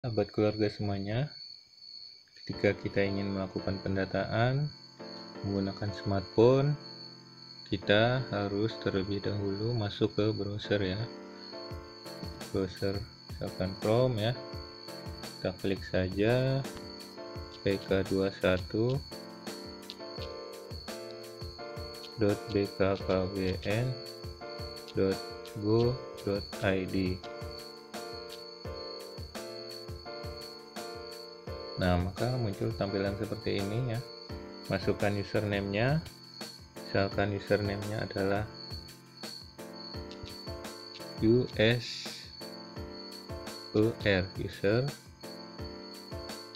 Sahabat keluarga semuanya, ketika kita ingin melakukan pendataan menggunakan smartphone, kita harus terlebih dahulu masuk ke browser ya. Browser misalkan Chrome ya. Kita klik saja pk21.bkkbn.go.id. Nah, maka muncul tampilan seperti ini ya. Masukkan username-nya. Misalkan username-nya adalah user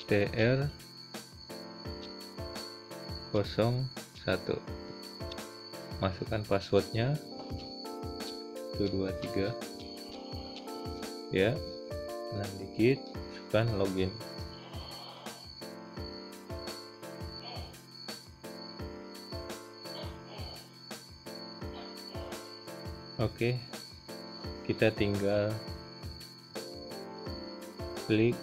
tr01. Masukkan passwordnya 123 ya, 6 digit. Masukkan login. Oke, kita tinggal klik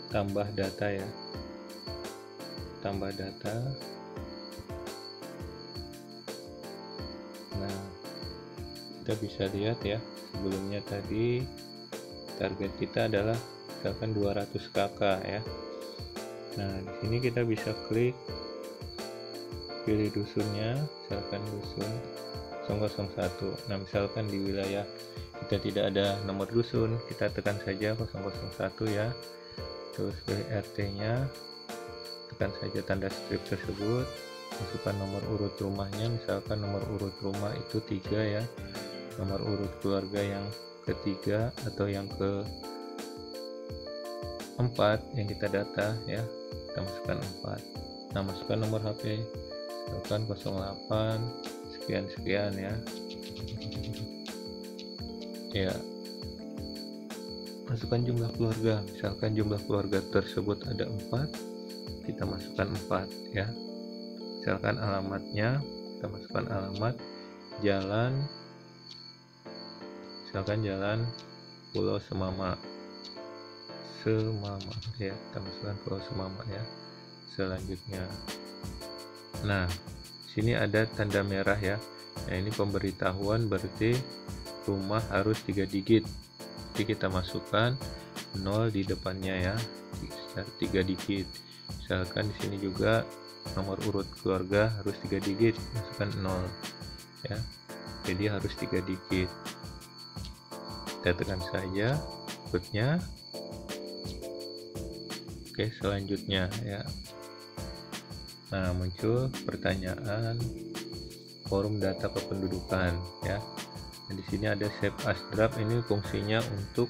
tambah data ya, tambah data. Nah, kita bisa lihat ya, sebelumnya tadi target kita adalah misalkan 200 KK ya. Nah, di sini kita bisa klik pilih dusunnya, misalkan dusun 001. Nah, misalkan di wilayah kita tidak ada nomor dusun, kita tekan saja 001 ya. Terus RT-nya, tekan saja tanda strip tersebut, masukkan nomor urut rumahnya, misalkan nomor urut rumah itu 3 ya. Nomor urut keluarga yang ketiga atau yang keempat yang kita data ya, kita masukkan 4. Nah, masukkan nomor HP, misalkan 08 sekian ya. Ya, masukkan jumlah keluarga, misalkan jumlah keluarga tersebut ada 4, kita masukkan 4 ya. Misalkan alamatnya, kita masukkan alamat jalan, misalkan jalan Pulau Semama ya, kita masukkan Pulau Semama ya. Selanjutnya, nah sini ada tanda merah ya. Nah, ini pemberitahuan, berarti rumah harus 3 digit. Jadi kita masukkan 0 di depannya ya, 3 digit. Misalkan di sini juga nomor urut keluarga harus 3 digit, masukkan 0 ya. Jadi harus 3 digit. Kita tekan saja berikutnya. Oke, selanjutnya ya. Nah, muncul pertanyaan forum data kependudukan ya. Nah, di sini ada save as draft, ini fungsinya untuk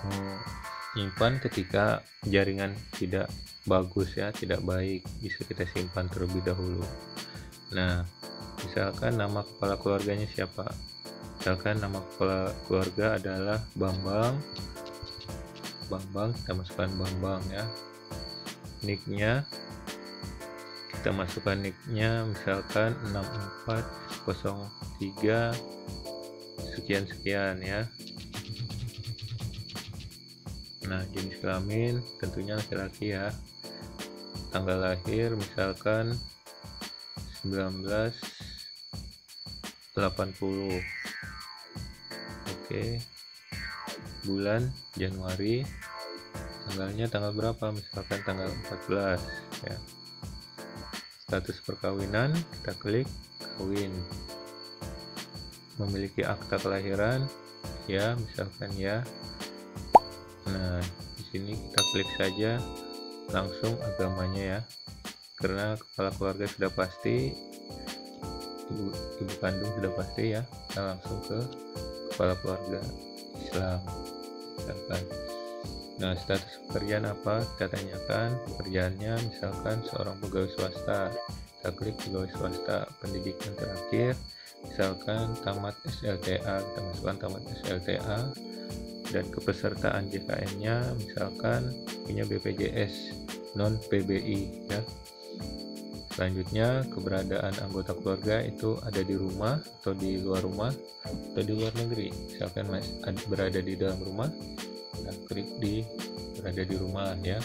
menyimpan ketika jaringan tidak bagus ya, tidak baik, bisa kita simpan terlebih dahulu. Nah, misalkan nama kepala keluarganya siapa? Misalkan nama kepala keluarga adalah Bambang, kita masukkan Bambang ya. Nicknya, kita masukkan nicknya misalkan 6403 sekian ya. Nah, jenis kelamin tentunya laki-laki ya. Tanggal lahir misalkan 1980. Oke, bulan Januari, tanggalnya tanggal berapa? Misalkan tanggal 14 ya. Status perkawinan, kita klik kawin. Memiliki akta kelahiran ya, misalkan ya. Nah, di sini kita klik saja langsung agamanya ya, karena kepala keluarga sudah pasti, ibu kandung sudah pasti ya. Kita langsung ke kepala keluarga Islam misalkan. Nah, status pekerjaan apa? Kita tanyakan pekerjaannya, misalkan seorang pegawai swasta, kita klik pegawai swasta. Pendidikan terakhir misalkan tamat SLTA, kita masukkan tamat SLTA. Dan kepesertaan JKN-nya misalkan punya BPJS non PBI ya. Selanjutnya, keberadaan anggota keluarga itu ada di rumah atau di luar rumah atau di luar negeri. Misalkan berada di dalam rumah, kita klik di berada di rumah ya.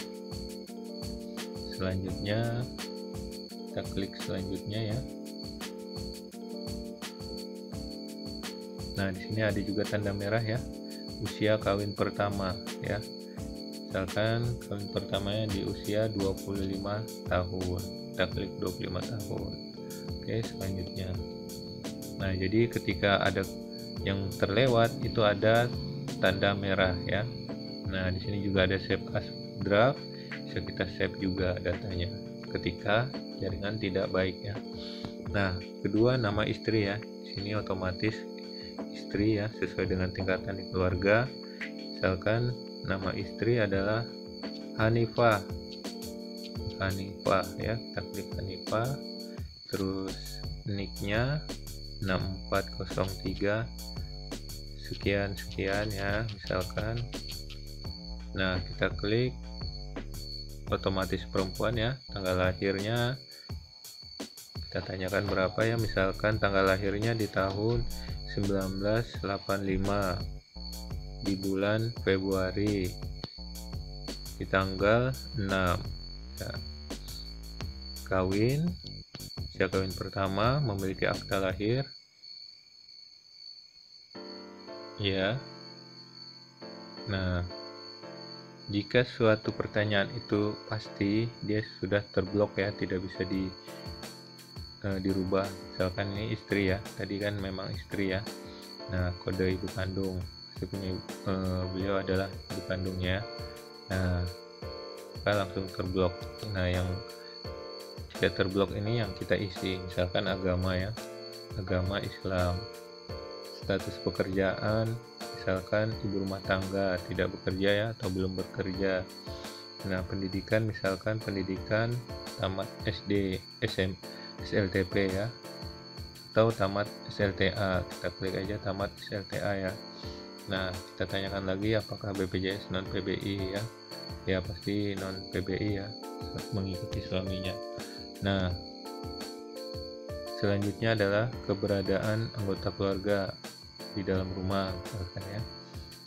Selanjutnya, kita klik selanjutnya ya. Nah, di sini ada juga tanda merah ya, usia kawin pertama ya. Misalkan kawin pertamanya di usia 25 tahun. Kita klik 25 tahun. Oke, selanjutnya. Nah, jadi ketika ada yang terlewat itu ada tanda merah ya. Nah, di sini juga ada save as draft, bisa kita save juga datanya ketika jaringan tidak baik ya. Nah, kedua nama istri ya. Di sini otomatis istri ya, sesuai dengan tingkatan di keluarga. Misalkan nama istri adalah Hanifah ya, kita klik Hanifah, terus nicknya 6403 sekian ya misalkan. Nah, kita klik otomatis perempuan ya, tanggal lahirnya kita tanyakan berapa ya, misalkan tanggal lahirnya di tahun 1985 di bulan Februari di tanggal 6 ya. Kawin, usia kawin pertama, memiliki akta lahir ya. Nah, jika suatu pertanyaan itu pasti, dia sudah terblok ya, tidak bisa dirubah. Misalkan ini istri ya, tadi kan memang istri ya. Nah, kode ibu kandung, beliau adalah ibu kandungnya. Nah, kita langsung terblok. Nah, yang jika terblok ini yang kita isi, misalkan agama ya, agama Islam. Status pekerjaan, misalkan ibu rumah tangga, tidak bekerja ya, atau belum bekerja. Nah, pendidikan, misalkan pendidikan tamat SD, SLTP ya, atau tamat SLTA. Kita klik aja tamat SLTA ya. Nah, kita tanyakan lagi apakah BPJS non PBI ya. Ya, pasti non PBI ya, mengikuti suaminya. Nah, selanjutnya adalah keberadaan anggota keluarga di dalam rumah, misalkan ya.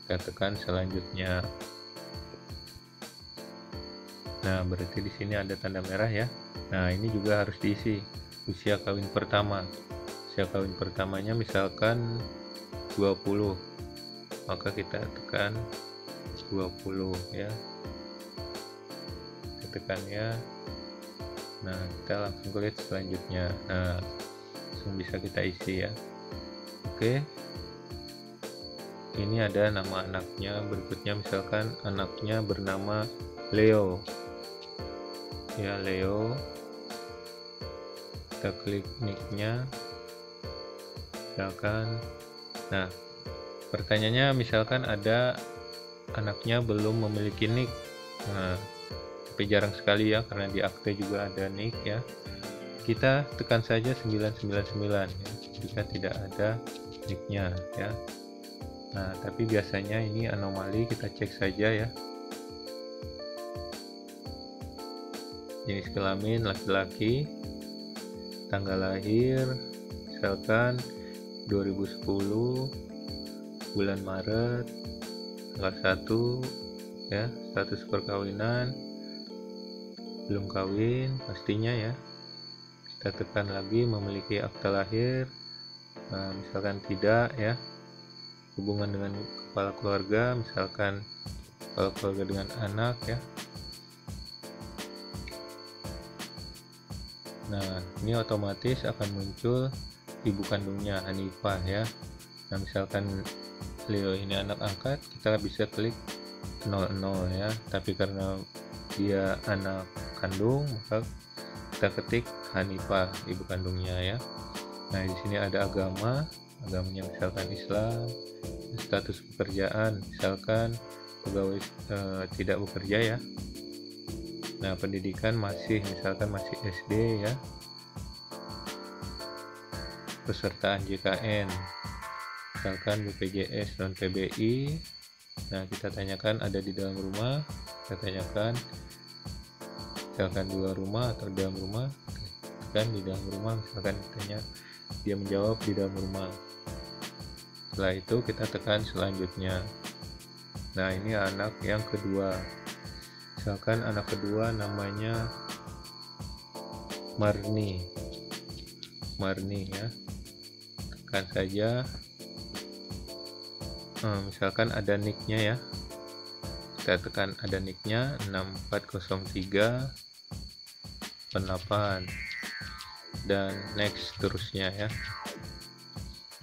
Kita tekan selanjutnya. Nah, berarti di sini ada tanda merah ya. Nah, ini juga harus diisi usia kawin pertama. Usia kawin pertamanya misalkan 20, maka kita tekan 20 ya. Kita tekan ya. Nah, kita langsung klik selanjutnya. Nah, langsung bisa kita isi ya. Oke, ini ada nama anaknya. Berikutnya misalkan anaknya bernama Leo ya, Leo. Kita klik nicknya misalkan. Nah, pertanyaannya misalkan ada anaknya belum memiliki nick. Nah, tapi jarang sekali ya, karena di akte juga ada nick ya. Kita tekan saja 999 ya, jika tidak ada nicknya ya. Nah, tapi biasanya ini anomali, kita cek saja ya. Jenis kelamin laki-laki, tanggal lahir misalkan 2010 bulan Maret tanggal 1 ya. Status perkawinan belum kawin pastinya ya. Kita tekan lagi memiliki akta lahir. Nah, misalkan tidak ya. Hubungan dengan kepala keluarga, misalkan kepala keluarga dengan anak ya. Nah, ini otomatis akan muncul ibu kandungnya Hanifah ya. Nah, misalkan Leo ini anak angkat, kita bisa klik 00 ya. Tapi karena dia anak kandung, maka kita ketik Hanifah, ibu kandungnya ya. Nah, di sini ada agamanya misalkan Islam. Status pekerjaan misalkan pegawai tidak bekerja ya. Nah, pendidikan misalkan masih SD ya. Pesertaan JKN misalkan BPJS non PBI. Nah, kita tanyakan ada di dalam rumah, kita tanyakan misalkan di luar rumah atau dalam rumah, kan di dalam rumah, misalkan ditanya dia menjawab di dalam rumah. Setelah itu kita tekan selanjutnya. Nah, ini anak yang kedua. Misalkan anak kedua namanya Marni ya, tekan saja. Misalkan ada nicknya ya, kita tekan ada nicknya 640388 dan next terusnya ya.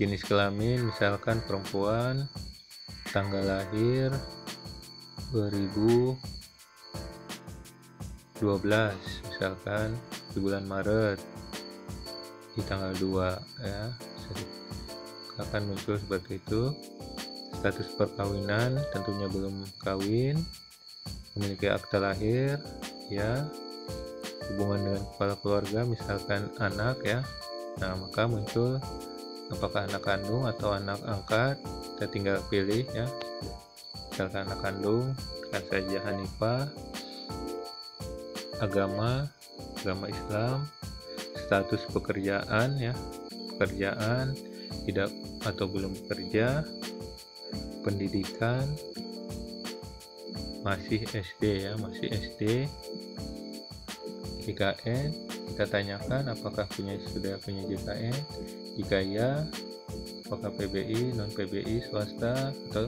Jenis kelamin misalkan perempuan, tanggal lahir 2012 misalkan di bulan Maret di tanggal 2 ya, akan muncul seperti itu. Status perkawinan tentunya belum kawin, memiliki akta lahir ya, hubungan dengan kepala keluarga misalkan anak ya. Nah, maka muncul apakah anak kandung atau anak angkat, kita tinggal pilih ya. Misalkan anak kandung, tekan saja Hanifah. Agama Islam. Status pekerjaan ya, pekerjaan tidak atau belum bekerja. Pendidikan masih SD ya, masih SD. JKN kita tanyakan apakah sudah punya JKN, jika ya apakah PBI, non PBI, swasta atau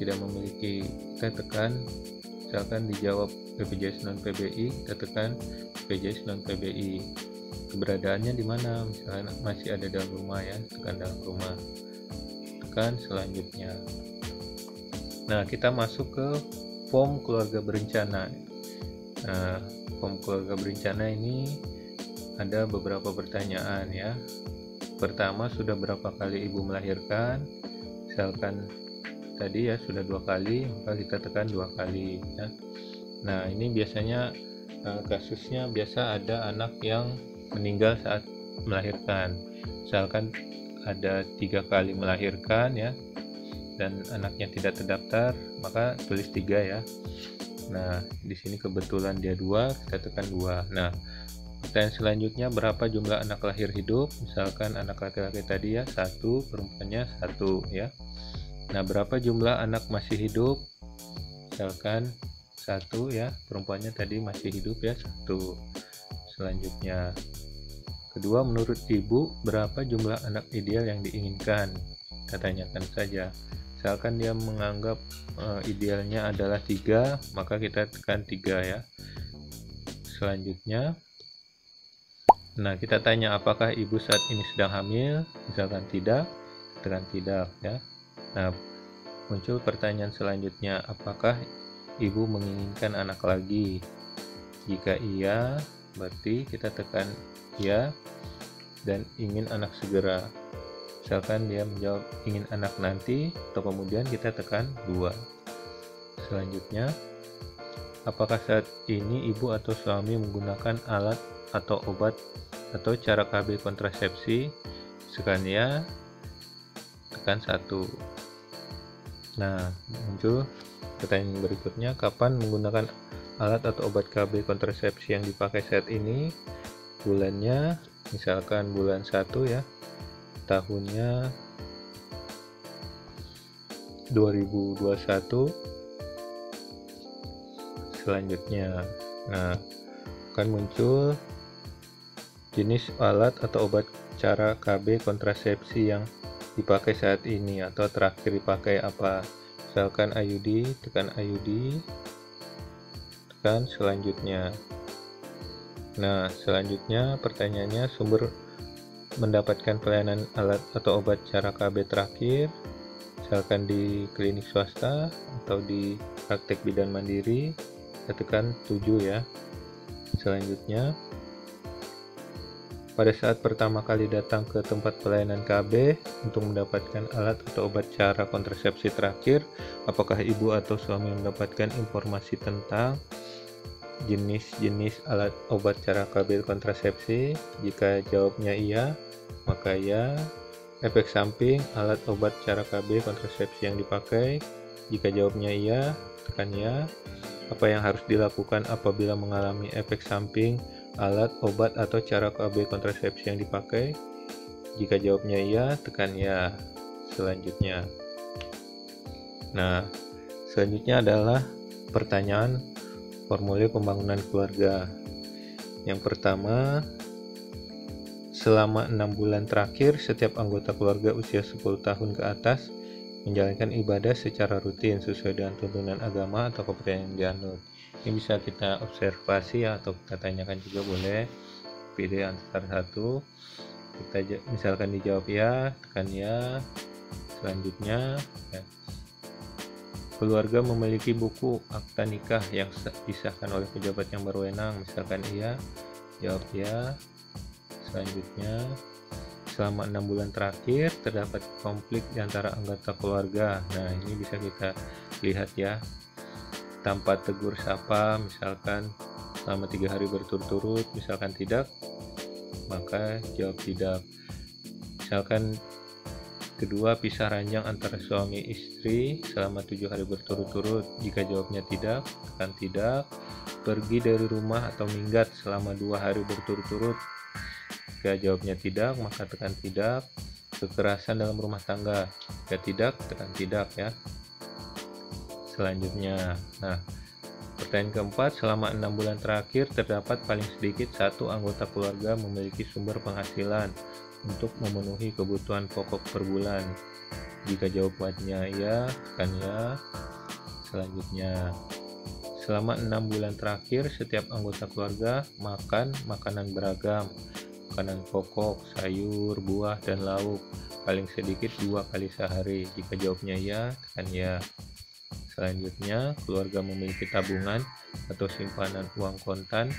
tidak memiliki, kita tekan. Misalkan dijawab BPJS non PBI, kita tekan BPJS non PBI. Keberadaannya di mana, misalnya masih ada dalam rumah ya, tekan dalam rumah, tekan selanjutnya. Nah, kita masuk ke form keluarga berencana. Nah, form keluarga berencana ini ada beberapa pertanyaan ya. Pertama, sudah berapa kali ibu melahirkan? Misalkan tadi ya sudah 2 kali, maka kita tekan 2 kali ya. Nah, ini biasanya kasusnya biasa ada anak yang meninggal saat melahirkan. Misalkan ada 3 kali melahirkan ya, dan anaknya tidak terdaftar, maka tulis 3 ya. Nah, di sini kebetulan dia 2, kita tekan 2. Nah, pertanyaan selanjutnya, berapa jumlah anak lahir hidup? Misalkan anak laki-laki tadi ya 1, perempuannya 1 ya. Nah, berapa jumlah anak masih hidup? Misalkan 1 ya, perempuannya tadi masih hidup ya 1. Selanjutnya, kedua, menurut ibu berapa jumlah anak ideal yang diinginkan? Kita tanyakan saja. Misalkan dia menganggap idealnya adalah 3, maka kita tekan 3 ya. Selanjutnya, nah kita tanya apakah ibu saat ini sedang hamil? Misalkan tidak, tekan tidak ya. Nah, muncul pertanyaan selanjutnya, apakah ibu menginginkan anak lagi? Jika iya, berarti kita tekan ya, dan ingin anak segera. Misalkan dia menjawab ingin anak nanti, atau kemudian kita tekan 2. Selanjutnya, apakah saat ini ibu atau suami menggunakan alat atau obat atau cara KB kontrasepsi? Misalkan ya, tekan 1. Nah, muncul pertanyaan berikutnya, kapan menggunakan alat atau obat KB kontrasepsi yang dipakai saat ini? Bulannya, misalkan bulan 1 ya, tahunnya 2021. Selanjutnya, nah akan muncul jenis alat atau obat cara KB kontrasepsi yang dipakai saat ini atau terakhir dipakai apa. Misalkan IUD, tekan IUD, tekan selanjutnya. Nah, selanjutnya pertanyaannya, sumber mendapatkan pelayanan alat atau obat cara KB terakhir, misalkan di klinik swasta atau di praktek bidan mandiri, kita tekan 7 ya. Selanjutnya, pada saat pertama kali datang ke tempat pelayanan KB untuk mendapatkan alat atau obat cara kontrasepsi terakhir, apakah ibu atau suami mendapatkan informasi tentang jenis-jenis alat obat cara KB kontrasepsi? Jika jawabnya iya, maka ya. Efek samping alat obat cara KB kontrasepsi yang dipakai? Jika jawabnya iya, tekan ya. Apa yang harus dilakukan apabila mengalami efek samping alat, obat, atau cara KB kontrasepsi yang dipakai? Jika jawabnya iya, tekan ya. Selanjutnya. Nah, selanjutnya adalah pertanyaan formulir pembangunan keluarga. Yang pertama, selama 6 bulan terakhir, setiap anggota keluarga usia 10 tahun ke atas menjalankan ibadah secara rutin sesuai dengan tuntunan agama atau kepercayaan yang dianut. Ini bisa kita observasi ya, atau kita tanyakan juga boleh. Pilih antara satu. Kita misalkan dijawab ya, tekan ya. Selanjutnya, ya. Keluarga memiliki buku akta nikah yang disahkan oleh pejabat yang berwenang. Misalkan iya, jawab ya. Selanjutnya, selama 6 bulan terakhir terdapat konflik di antara anggota keluarga. Nah, ini bisa kita lihat ya, tanpa tegur sapa, misalkan selama 3 hari berturut-turut. Misalkan tidak, maka jawab tidak. Misalkan kedua, pisah ranjang antara suami istri selama 7 hari berturut-turut. Jika jawabnya tidak, tekan tidak. Pergi dari rumah atau minggat selama 2 hari berturut-turut. Jika jawabnya tidak, maka tekan tidak. Kekerasan dalam rumah tangga. Jika tidak, tekan tidak ya. Selanjutnya, nah, pertanyaan keempat, selama 6 bulan terakhir terdapat paling sedikit satu anggota keluarga memiliki sumber penghasilan untuk memenuhi kebutuhan pokok per bulan. Jika jawabannya ya, tekan ya. Selanjutnya, selama 6 bulan terakhir setiap anggota keluarga makan makanan beragam, makanan pokok, sayur, buah, dan lauk paling sedikit 2 kali sehari. Jika jawabnya ya, tekan ya. Selanjutnya, keluarga memiliki tabungan atau simpanan uang kontan,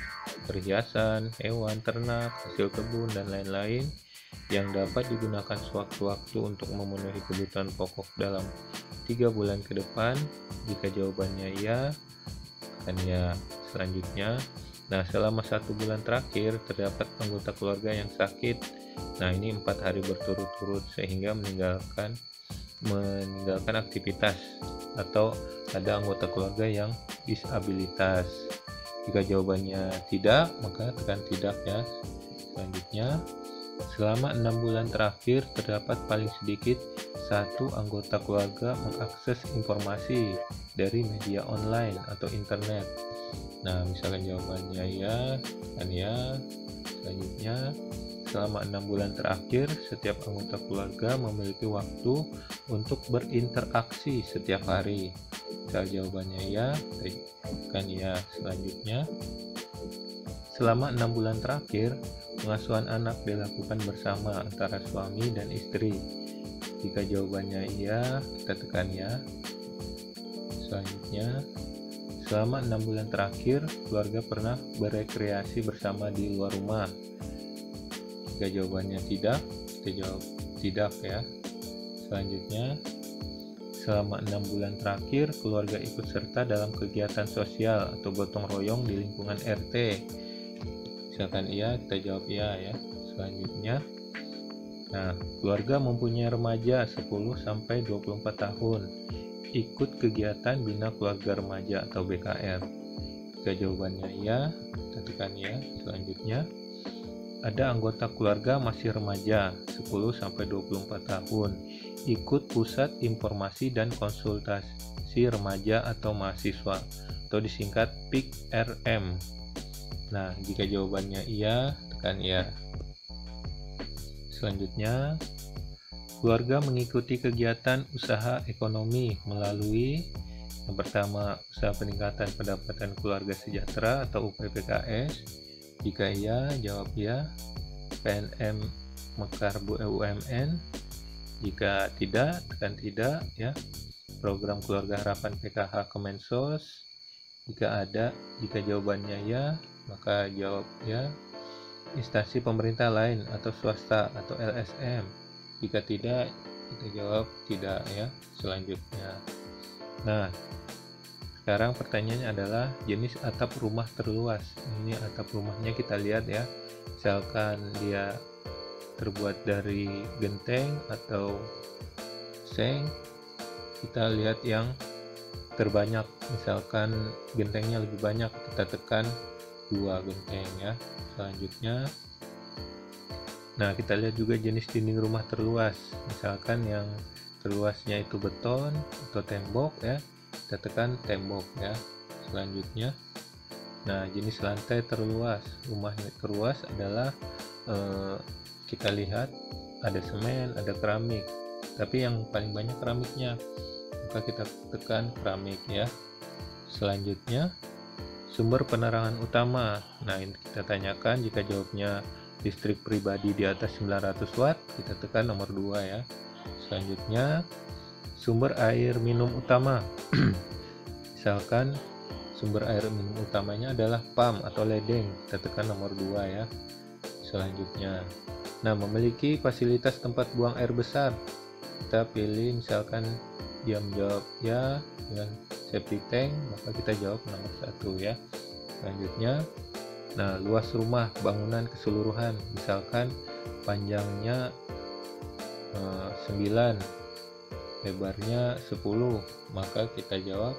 perhiasan, hewan ternak, hasil kebun, dan lain-lain yang dapat digunakan sewaktu-waktu untuk memenuhi kebutuhan pokok dalam 3 bulan ke depan. Jika jawabannya ya, tekan ya. Selanjutnya, nah, selama 1 bulan terakhir terdapat anggota keluarga yang sakit. Nah, ini 4 hari berturut-turut sehingga meninggalkan aktivitas, atau ada anggota keluarga yang disabilitas. Jika jawabannya tidak, maka tekan tidak ya. Selanjutnya, selama 6 bulan terakhir terdapat paling sedikit satu anggota keluarga mengakses informasi dari media online atau internet. Nah, misalkan jawabannya ya, tekan ya. Selanjutnya, selama 6 bulan terakhir setiap anggota keluarga memiliki waktu untuk berinteraksi setiap hari. Misal jawabannya ya, tekan ya. Selanjutnya, selama 6 bulan terakhir pengasuhan anak dilakukan bersama antara suami dan istri. Jika jawabannya iya, kita tekan ya. Selanjutnya, selama 6 bulan terakhir keluarga pernah berekreasi bersama di luar rumah. Jika jawabannya tidak, kita jawab tidak ya. Selanjutnya, selama 6 bulan terakhir keluarga ikut serta dalam kegiatan sosial atau gotong royong di lingkungan RT. Misalkan iya, kita jawab iya ya. Selanjutnya, nah, keluarga mempunyai remaja 10-24 tahun ikut kegiatan bina keluarga remaja atau BKR. Jika jawabannya iya, kita tekan ya. Selanjutnya, ada anggota keluarga masih remaja 10-24 tahun ikut pusat informasi dan konsultasi remaja atau mahasiswa atau disingkat PIKRM. Nah, jika jawabannya iya, tekan ya. Selanjutnya, keluarga mengikuti kegiatan usaha ekonomi melalui yang pertama, usaha peningkatan pendapatan keluarga sejahtera atau UPPKS. Jika iya, jawab ya. PNM Mekar BUMN. Jika tidak, tekan tidak ya. Program Keluarga Harapan PKH Kemensos. Jika jawabannya ya, maka jawab ya. Instansi pemerintah lain atau swasta atau LSM. Jika tidak, kita jawab tidak ya. Selanjutnya, nah, sekarang pertanyaannya adalah jenis atap rumah terluas. Ini atap rumahnya kita lihat ya. Misalkan dia terbuat dari genteng atau seng, kita lihat yang terbanyak. Misalkan gentengnya lebih banyak, kita tekan 2 genteng ya. Selanjutnya, nah kita lihat juga jenis dinding rumah terluas. Misalkan yang terluasnya itu beton atau tembok ya, kita tekan tembok ya. Selanjutnya, nah jenis lantai terluas. Rumahnya terluas adalah kita lihat ada semen, ada keramik, tapi yang paling banyak keramiknya, maka kita tekan keramik ya. Selanjutnya, sumber penerangan utama. Nah, ini kita tanyakan, jika jawabnya listrik pribadi di atas 900 watt, kita tekan nomor 2 ya. Selanjutnya, sumber air minum utama. Misalkan sumber air minum utamanya adalah PAM atau ledeng, kita tekan nomor 2 ya. Selanjutnya, nah memiliki fasilitas tempat buang air besar, kita pilih misalkan dia menjawab ya dengan septic tank, maka kita jawab nomor 1 ya. Selanjutnya, nah luas rumah bangunan keseluruhan, misalkan panjangnya 9, lebarnya 10, maka kita jawab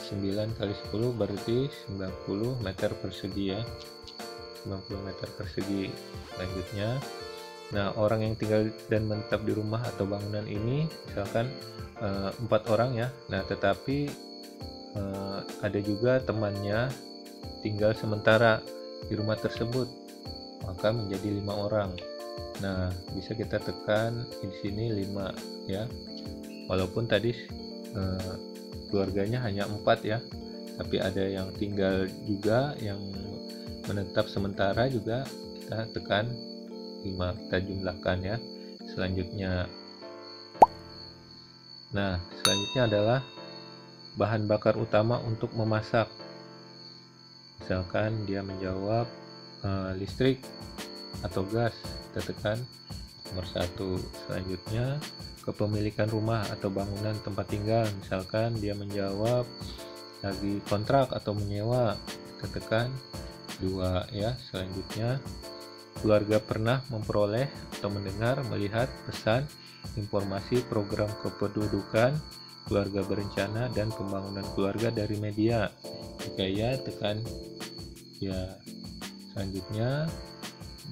9 kali 10 berarti 90 meter persegi ya, 90 meter persegi. Selanjutnya, nah orang yang tinggal dan menetap di rumah atau bangunan ini misalkan 4 orang ya, nah tetapi ada juga temannya tinggal sementara di rumah tersebut, maka menjadi 5 orang. Nah bisa kita tekan di sini 5 ya, walaupun tadi keluarganya hanya 4 ya, tapi ada yang tinggal juga, yang menetap sementara juga, kita tekan 5, kita jumlahkan ya. Selanjutnya, nah selanjutnya adalah bahan bakar utama untuk memasak. Misalkan dia menjawab listrik atau gas, kita tekan nomor 1. Selanjutnya, kepemilikan rumah atau bangunan tempat tinggal, misalkan dia menjawab lagi kontrak atau menyewa, kita tekan 2 ya. Selanjutnya, keluarga pernah memperoleh atau mendengar, melihat, pesan, informasi program kependudukan, keluarga berencana, dan pembangunan keluarga dari media. Jika ya, tekan ya. Selanjutnya,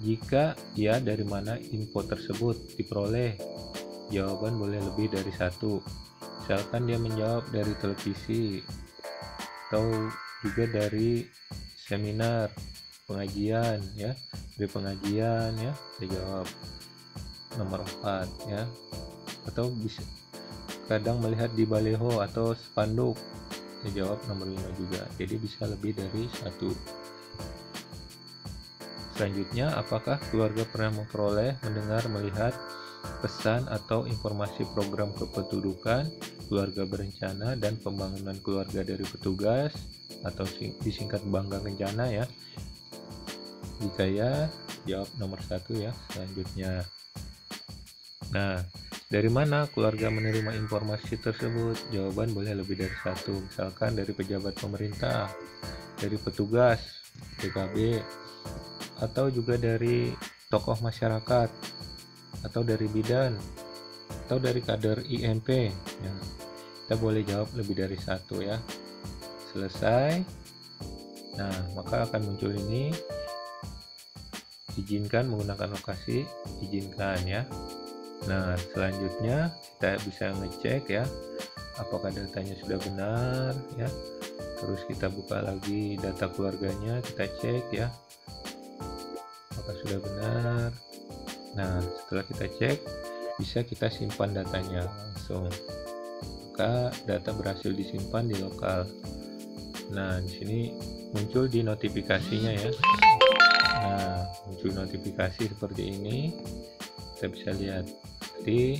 jika ya, dari mana info tersebut diperoleh? Jawaban boleh lebih dari 1. Misalkan dia menjawab dari televisi atau juga dari seminar, pengajian ya, dari pengajian ya, kita jawab nomor 4 ya. Atau bisa kadang melihat di baleho atau spanduk, kita jawab nomor 5 juga. Jadi bisa lebih dari 1. Selanjutnya, apakah keluarga pernah memperoleh, mendengar, melihat, pesan atau informasi program kependudukan, keluarga berencana, dan pembangunan keluarga dari petugas atau disingkat Bangga Kencana ya. Jika ya, jawab nomor 1 ya. Selanjutnya, nah dari mana keluarga menerima informasi tersebut? Jawaban boleh lebih dari 1. Misalkan dari pejabat pemerintah, dari petugas PKB, atau juga dari tokoh masyarakat, atau dari bidan, atau dari kader IMP ya. Kita boleh jawab lebih dari 1 ya. Selesai. Nah maka akan muncul ini, izinkan menggunakan lokasi, izinkan ya. Nah selanjutnya kita bisa ngecek ya, apakah datanya sudah benar ya. Terus kita buka lagi data keluarganya, kita cek ya apakah sudah benar. Nah setelah kita cek, bisa kita simpan datanya langsung, maka data berhasil disimpan di lokal. Nah di sini muncul di notifikasinya ya. Nah muncul notifikasi seperti ini, kita bisa lihat di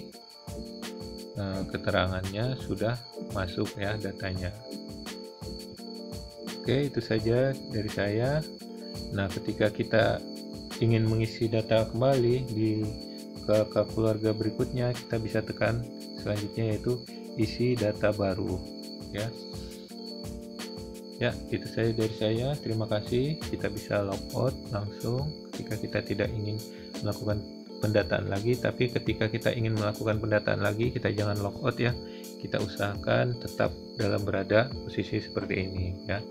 keterangannya sudah masuk ya datanya. Oke, itu saja dari saya. Nah ketika kita ingin mengisi data kembali di ke keluarga berikutnya, kita bisa tekan selanjutnya, yaitu isi data baru ya. Ya, itu saja dari saya. Terima kasih. Kita bisa logout langsung ketika kita tidak ingin melakukan pendataan lagi. Tapi ketika kita ingin melakukan pendataan lagi, kita jangan logout ya. Kita usahakan tetap dalam berada posisi seperti ini ya.